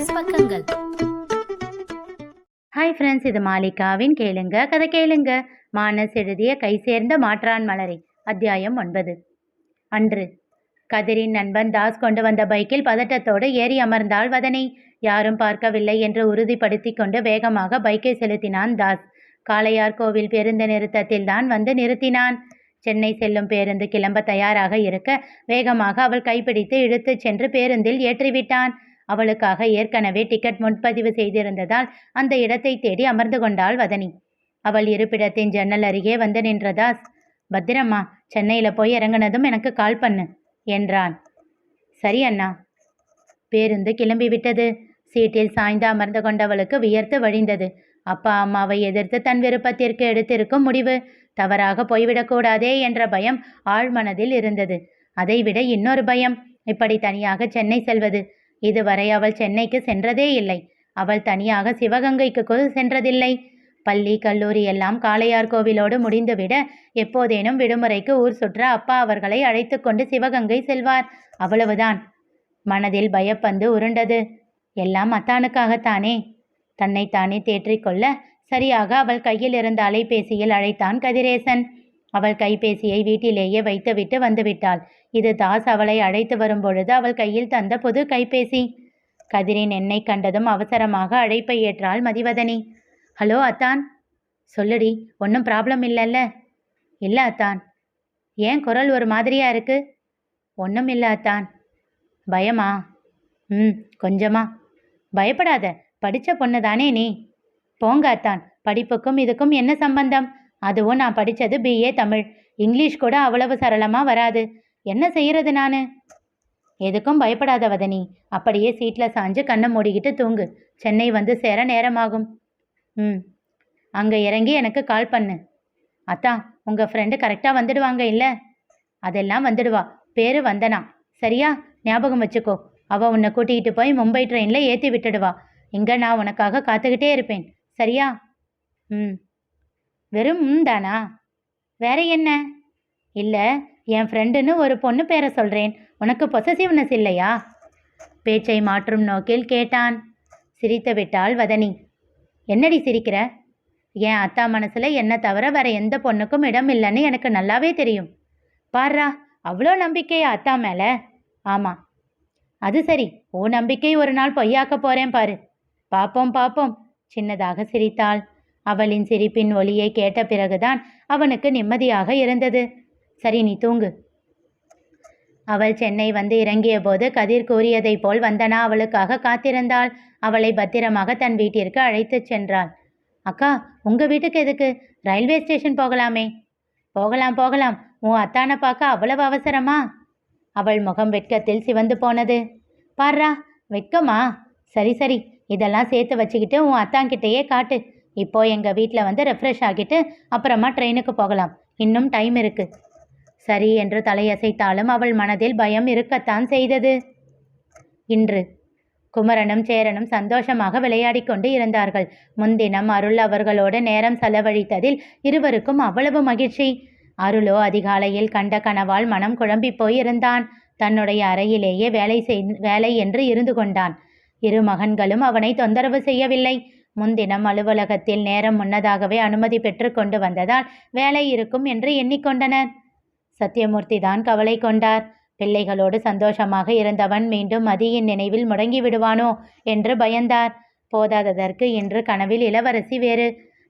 மானஸ் பக்கங்கள். Hi friends, இது மாலிகாவின் கேளுங்க கதை கேளுங்க. மானஸ் எழுதிய கை சேர்ந்த மாற்றான் மலரை. அத்தியாயம் 9. அன்று கதிரின் நண்பன் தாஸ் கொண்டு வந்த பைக்கில் பதட்டத்தோடு ஏறி அமர்ந்தாள் வதனி. யாரும் பார்க்கவில்லை என்று உறுதிப்படுத்தி கொண்டு வேகமாக பைக்கை செலுத்தினான் தாஸ். காளையார் கோவில் பேருந்து நிறுத்தத்தில் தான் வந்து நிறுத்தினான். சென்னை செல்லும் பேருந்து கிளம்ப தயாராக இருக்க வேகமாக அவள் கைப்பிடித்து இழுத்துச் சென்று பேருந்தில் ஏற்றிவிட்டான். அவளுக்காக ஏற்கனவே டிக்கெட் முன்பதிவு செய்திருந்ததால் அந்த இடத்தை தேடி அமர்ந்து கொண்டாள் வதனி. அவள் இருப்பிடத்தின் ஜன்னல் அருகே வந்து நின்ற தாஸ், பத்திரம்மா, சென்னையில் போய் இறங்கினதும் எனக்கு கால் பண்ணு என்றான். சரி அண்ணா. பேருந்து கிளம்பிவிட்டது. சீட்டில் சாய்ந்து அமர்ந்து கொண்டவளுக்கு வியர்த்து வழிந்தது. அப்பா அம்மாவை எதிர்த்து தன் விருப்பத்திற்கு எடுத்திருக்கும் முடிவு தவறாக போய்விடக்கூடாதே என்ற பயம் ஆழ்மனதில் இருந்தது. அதைவிட இன்னொரு பயம், இப்படி தனியாக சென்னை செல்வது. இதுவரை அவள் சென்னைக்கு சென்றதே இல்லை. அவள் தனியாக சிவகங்கைக்கு சென்றதில்லை. பள்ளி கல்லூரி எல்லாம் காளையார் கோவிலோடு முடிந்துவிட எப்போதேனும் விடுமுறைக்கு ஊர் சுற்ற அப்பா அவர்களை அழைத்து கொண்டு சிவகங்கை செல்வார். அவ்வளவுதான். மனதில் பயப்பந்து உருண்டது. எல்லாம் அத்தானுக்காகத்தானே. தன்னைத்தானே தேற்றிக்கொள்ள சரியாக அவள் கையில் இருந்த அலைபேசியில் அழைத்தான் கதிரேசன். அவள் கைபேசியை வீட்டிலேயே வைத்துவிட்டு வந்துவிட்டாள். இது தாஸ் அவளை அழைத்து வரும்பொழுது அவள் கையில் தந்த புது கைபேசி. கதிரின் எண்ணை கண்டதும் அவசரமாக அழைப்பை ஏற்றாள் மதிவதனி. ஹலோ அத்தான். சொல்லுடி, ஒன்றும் ப்ராப்ளம் இல்லைல்ல? இல்லை அத்தான். ஏன் குரல் ஒரு மாதிரியா இருக்கு? ஒன்றும் இல்லை அத்தான். பயமா? கொஞ்சமா. பயப்படாத, படித்த பொண்ணு தானே நீ. போங்க அத்தான், படிப்புக்கும் இதுக்கும் என்ன சம்பந்தம்? அதுவும் நான் படித்தது BA தமிழ். இங்கிலீஷ் கூட அவ்வளவு சரளமாக வராது. என்ன செய்யறது நான்? எதுக்கும் பயப்படாத வதனி. அப்படியே சீட்டில் சாஞ்சு கண்ணை மூடிக்கிட்டு தூங்கு. சென்னை வந்து சேர நேரமாகும். அங்கே இறங்கி எனக்கு கால் பண்ணு. அத்தா, உங்கள் ஃப்ரெண்டு கரெக்டாக வந்துடுவாங்க இல்லை? அதெல்லாம் வந்துடுவா. பேரு வந்தனா. சரியா? ஞாபகம் வச்சுக்கோ. அவள் உன்னை கூட்டிகிட்டு போய் மும்பை ட்ரெயினில் ஏற்றி விட்டுடுவா. இங்கே நான் உனக்காக காத்துக்கிட்டே இருப்பேன். சரியா? வெறும் தானா? வேற என்ன? இல்லை, என் ஃப்ரெண்டுன்னு ஒரு பொண்ணு பேரை சொல்கிறேன். உனக்கு பொசசிவ்னஸ் இல்லையா? பேச்சை மாற்றும் நோக்கில் கேட்டான். சிரித்து விட்டாள் வதனி. என்னடி சிரிக்கிற? என் அத்தா மனசில் என்ன தவிர வேற எந்த பொண்ணுக்கும் இடம் இல்லைன்னு எனக்கு நல்லாவே தெரியும். பாரா, அவ்வளோ நம்பிக்கையா அத்தா மேலே? ஆமாம். அது சரி, ஓ நம்பிக்கை ஒரு நாள் பொய்யாக்க போகிறேன் பாரு. பாப்போம் பாப்போம். சின்னதாக சிரித்தாள். அவளின் சிரிப்பின் ஒலியை கேட்ட பிறகுதான் அவனுக்கு நிம்மதியாக இருந்தது. சரி, நீ தூங்கு. அவள் சென்னை வந்து இறங்கிய போது கதிர் கூறியதைப் போல் வந்தனா அவளுக்காக காத்திருந்தாள். அவளை பத்திரமாக தன் வீட்டிற்கு அழைத்துச் சென்றாள். அக்கா, உங்கள் வீட்டுக்கு எதுக்கு? ரயில்வே ஸ்டேஷன் போகலாமே. போகலாம் போகலாம். உன் அத்தானை பார்க்க அவ்வளவு அவசரமா? அவள் முகம் வெட்கத்தில் சிவந்து போனது. பாரா, வெட்கமா? சரி சரி, இதெல்லாம் சேர்த்து வச்சுக்கிட்டு உன் அத்தான்கிட்டையே காட்டு. இப்போ எங்கள் வீட்டில் வந்து ரெஃப்ரெஷ் ஆகிட்டு அப்புறமா ட்ரெயினுக்கு போகலாம். இன்னும் டைம் இருக்கு. சரி என்று தலையசைத்தாலும் அவள் மனதில் பயம் இருக்கத்தான் செய்தது. இன்று குமரனும் சேரனும் சந்தோஷமாக விளையாடி கொண்டு இருந்தார்கள். முன்தினம் அருள் அவர்களோடு நேரம் செலவழித்ததில் இருவருக்கும் அவ்வளவு மகிழ்ச்சி. அருளோ அதிகாலையில் கண்ட கனவால் மனம் குழம்பி போயிருந்தான். தன்னுடைய அறையிலேயே வேலை என்று இருந்து கொண்டான். இரு மகன்களும் அவனை தொந்தரவு செய்யவில்லை. முன்தினம் அலுவலகத்தில் நேரம் முன்னதாகவே அனுமதி பெற்று கொண்டு வந்ததால் வேலை இருக்கும் என்று எண்ணிக்கொண்டனர். சத்தியமூர்த்தி தான் கவலை கொண்டார். பிள்ளைகளோடு சந்தோஷமாக இருந்தவன் மீண்டும் மதியின் நினைவில் முடங்கி விடுவானோ என்று பயந்தார். போதாததற்கு இன்று கனவில் இளவரசி வேறு.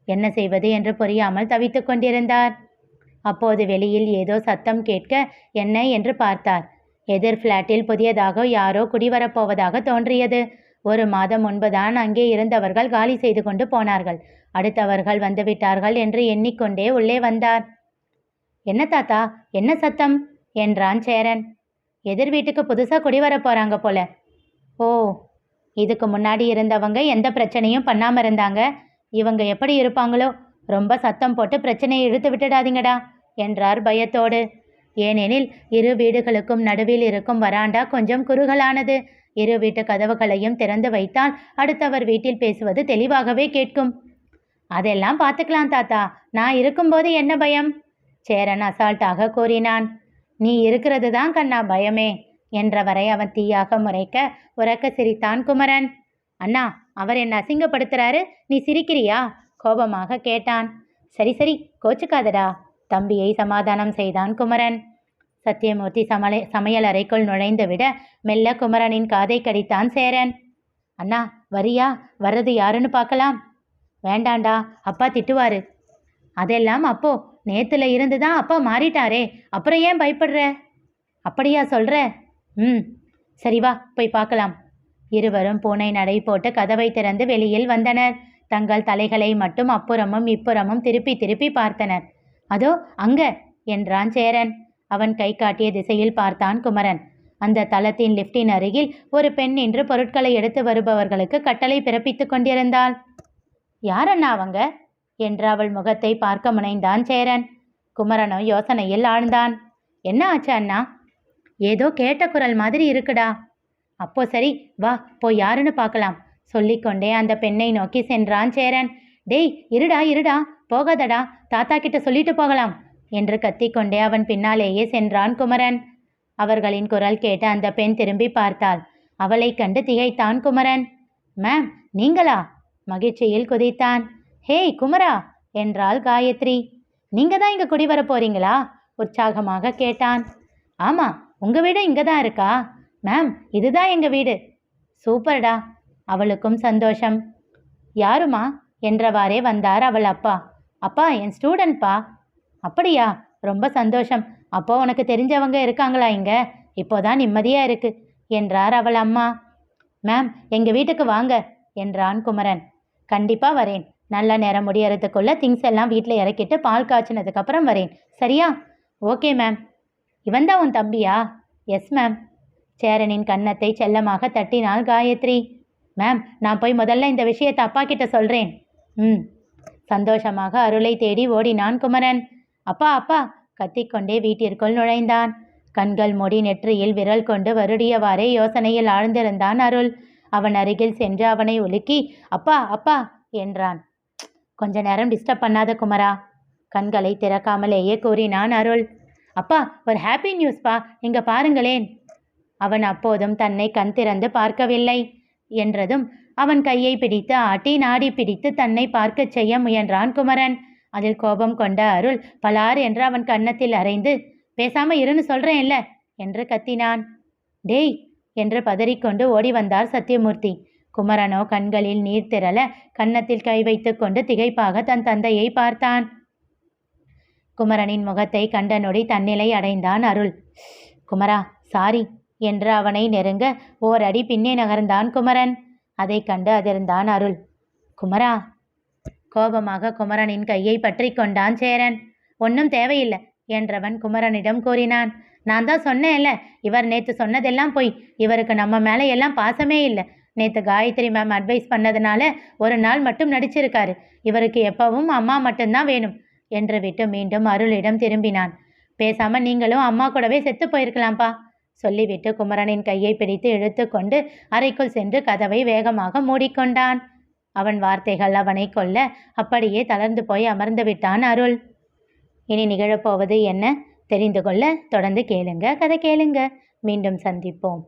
என்ன செய்வது என்று புரியாமல் தவித்து கொண்டிருந்தார். அப்போது வெளியில் ஏதோ சத்தம் கேட்க என்ன என்று பார்த்தார். எதிர் ஃப்ளாட்டில் புதியதாக யாரோ குடிவரப்போவதாக தோன்றியது. 1 மாதம் முன்புதான் அங்கே இருந்தவர்கள் காலி செய்து கொண்டு போனார்கள். அடுத்தவர்கள் வந்துவிட்டார்கள் என்று எண்ணிக்கொண்டே உள்ளே வந்தார். என்ன தாத்தா, என்ன சத்தம் என்றான் சேரன். எதிர் வீட்டுக்கு புதுசாக குடிவர போகிறாங்க போல. ஓ, இதுக்கு முன்னாடி இருந்தவங்க எந்த பிரச்சனையும் பண்ணாமல் இருந்தாங்க. இவங்க எப்படி இருப்பாங்களோ? ரொம்ப சத்தம் போட்டு பிரச்சனையை இழுத்து விட்டுடாதீங்கடா என்றார் பயத்தோடு. ஏனெனில் இரு வீடுகளுக்கும் நடுவில் இருக்கும் வராண்டா கொஞ்சம் குறுகலானது. இரு வீட்டு கதவுகளையும் திறந்து வைத்தால் அடுத்தவர் வீட்டில் பேசுவது தெளிவாகவே கேட்கும். அதெல்லாம் பார்த்துக்கலாம் தாத்தா, நான் இருக்கும்போது என்ன பயம்? சேரன் அசால்ட்டாக கூறினான். நீ இருக்கிறது தான் கண்ணா பயமே என்றவரை அவன் தீயாக முறைக்க உறக்க சிரித்தான் குமரன். அண்ணா, அவர் என்ன அசிங்கப்படுத்துறாரு, நீ சிரிக்கிறியா? கோபமாக கேட்டான். சரி சரி, கோச்சுக்காதடா, தம்பியை சமாதானம் செய்தான் குமரன். சத்தியமூர்த்தி சமையல் அறைக்குள் நுழைந்து விட மெல்ல குமரனின் காதை கடித்தான் சேரன். அண்ணா, வரியா? வர்றது யாருன்னு பார்க்கலாம். வேண்டாண்டா, அப்பா திட்டுவாரு. அதெல்லாம் அப்போ, நேத்துல இருந்து தான் அப்பா மாறிட்டாரே, அப்புறம் ஏன் பயப்படுற? அப்படியா சொல்ற? சரி வா, போய் பார்க்கலாம். இருவரும் பூனை நடை போட்டு கதவை திறந்து வெளியில் வந்தனர். தங்கள் தலைகளை மட்டும் அப்புறமும் இப்புறமும் திருப்பி திருப்பி பார்த்தனர். அதோ அங்க என்றான் சேரன். அவன் கை காட்டிய திசையில் பார்த்தான் குமரன். அந்த தளத்தின் லிப்டின் அருகில் ஒரு பெண் நின்று பொருட்களை எடுத்து வருபவர்களுக்கு கட்டளை பிறப்பித்துக் கொண்டிருந்தாள். யாரண்ணா அவங்க என்று அவள் முகத்தை பார்க்க முனைந்தான் சேரன். குமரனோ யோசனையில் ஆழ்ந்தான். என்ன ஆச்சு அண்ணா? ஏதோ கேட்ட குரல் மாதிரி இருக்குடா. அப்போ சரி வா, போய் யாருன்னு பார்க்கலாம் சொல்லிக்கொண்டே அந்த பெண்ணை நோக்கி சென்றான் சேரன். டேய், இருடா இருடா, போகாதடா, தாத்தா கிட்ட சொல்லிட்டு போகலாம் என்று கத்திக்கொண்டே அவன் பின்னாலேயே சென்றான் குமரன். அவர்களின் குரல் கேட்டு அந்த பெண் திரும்பி பார்த்தாள். அவளை கண்டு திகைத்தான் குமரன். மேம், நீங்களா? மகிழ்ச்சியில் குதித்தான். ஹேய் குமரா என்றாள் காயத்ரி. நீங்க தான் இங்க குடி வர போறீங்களா? உற்சாகமாக கேட்டான். ஆமா, உங்க வீடு இங்க தான் இருக்கா? மேம், இதுதான் எங்க வீடு. சூப்பர்டா. அவளுக்கும் சந்தோஷம். யாருமா என்றவாறே வந்தார் அவள் அப்பா. அப்பா, என் ஸ்டூடெண்ட்பா. அப்படியா? ரொம்ப சந்தோஷம். அப்போ உனக்கு தெரிஞ்சவங்க இருக்காங்களா இங்க? இப்போதான் நிம்மதியா இருக்கு என்றார் அவள் அம்மா. மேம், எங்க வீட்டுக்கு வாங்க என்றான் குமரன். கண்டிப்பா வரேன். நல்ல நேரம் முடியறதுக்குள்ள திங்ஸ் எல்லாம் வீட்டில் இறக்கிட்டு பால் காய்ச்சினதுக்கு அப்புறம் வரேன். சரியா? Okay ma'am. இவன் தான் உன் தம்பியா? Yes ma'am. சேரனின் கன்னத்தை செல்லமாக தட்டினாள் காயத்ரி. மேம், நான் போய் முதல்ல இந்த விஷயத்தை அப்பா கிட்ட சொல்றேன். சந்தோஷமாக அருளை தேடி ஓடினான் குமரன். அப்பா அப்பா கத்திக்கொண்டே வீட்டிற்குள் நுழைந்தான். கண்கள் மூடி நெற்றியில் விரல் கொண்டு வருடியவாறே யோசனையில் ஆழ்ந்திருந்தான் அருள். அவன் அருகில் சென்று அவனை உலுக்கி அப்பா அப்பா என்றான். கொஞ்ச நேரம் டிஸ்டர்ப் பண்ணாத குமரா, கண்களை திறக்காமலேயே கூறினான் அருள். அப்பா, ஒரு ஹாப்பி நியூஸ்பா, இங்க பாருங்களேன். அவன் அப்போதும் தன்னை கண் திறந்து பார்க்கவில்லை என்றதும் அவன் கையை பிடித்து ஆட்டி நாடி பிடித்து தன்னை பார்க்க செய்ய முயன்றான் குமரன். அதில் கோபம் கொண்ட அருள் பலார் என்று அவன் கன்னத்தில் அறைந்து, பேசாம இருன்னு சொல்றேன்ல என்று கத்தினான். டேய் என்று பதறிக்கொண்டு ஓடி வந்தார் சத்தியமூர்த்தி. குமரனோ கண்களில் நீர் திரள கன்னத்தில் கை வைத்து கொண்டு திகைப்பாக தன் தந்தையை பார்த்தான். குமரனின் முகத்தை கண்ட நொடி தன்னிலை அடைந்தான் அருள். குமரா, சாரி என்று அவனை நெருங்க ஓரடி பின்னே நகர்ந்தான் குமரன். அதை கண்டு அதிர்ந்தான் அருள். குமரா. கோபமாக குமரனின் கையை பற்றி கொண்டான் சேரன். ஒன்றும் தேவையில்லை என்றவன் குமரனிடம் கூறினான். நான் தான் சொன்னேன்ல, இவர் நேற்று சொன்னதெல்லாம் போய், இவருக்கு நம்ம மேலே எல்லாம் பாசமே இல்லை. நேற்று காயத்ரி மேம் அட்வைஸ் பண்ணதுனால ஒரு நாள் மட்டும் நடிச்சிருக்காரு. இவருக்கு எப்பவும் அம்மா மட்டும்தான் வேணும் என்று விட்டு மீண்டும் அருளிடம் திரும்பினான். பேசாம நீங்களும் அம்மா கூடவே செத்து போயிருக்கலாம்ப்பா சொல்லிவிட்டு குமரனின் கையை பிடித்து இழுத்து கொண்டு அறைக்குள் சென்று கதவை வேகமாக மூடிக்கொண்டான். அவன் வார்த்தைகள் அவனை கொல்ல அப்படியே தளர்ந்து போய் அமர்ந்து விட்டான் அருள். இனி நிகழப்போவது என்ன தெரிந்து கொள்ள தொடர்ந்து கேளுங்க, கதை கேளுங்க. மீண்டும் சந்திப்போம்.